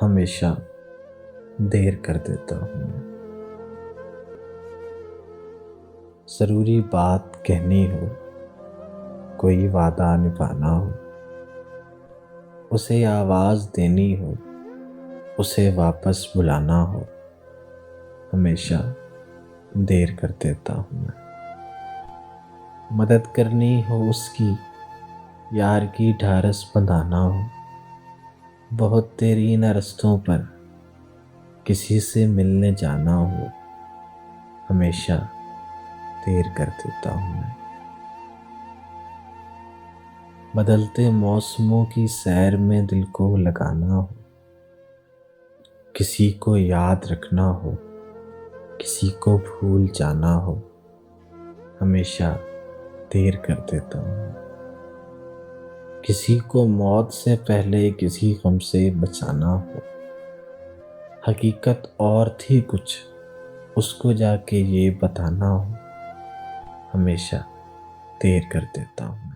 हमेशा देर कर देता हूँ मैं। ज़रूरी बात कहनी हो, कोई वादा निभाना हो, उसे आवाज़ देनी हो, उसे वापस बुलाना हो, हमेशा देर कर देता हूँ मैं। मदद करनी हो उसकी, यार की ढारस बंधाना हो, बहुत तेरी न रस्तों पर किसी से मिलने जाना हो, हमेशा देर कर देता हूँ मैं। बदलते मौसमों की सैर में दिल को लगाना हो, किसी को याद रखना हो, किसी को भूल जाना हो, हमेशा देर कर देता हूँ। किसी को मौत से पहले किसी गम से बचाना हो, हकीकत और थी कुछ, उसको जाके ये बताना हो, हमेशा देर कर देता हूँ।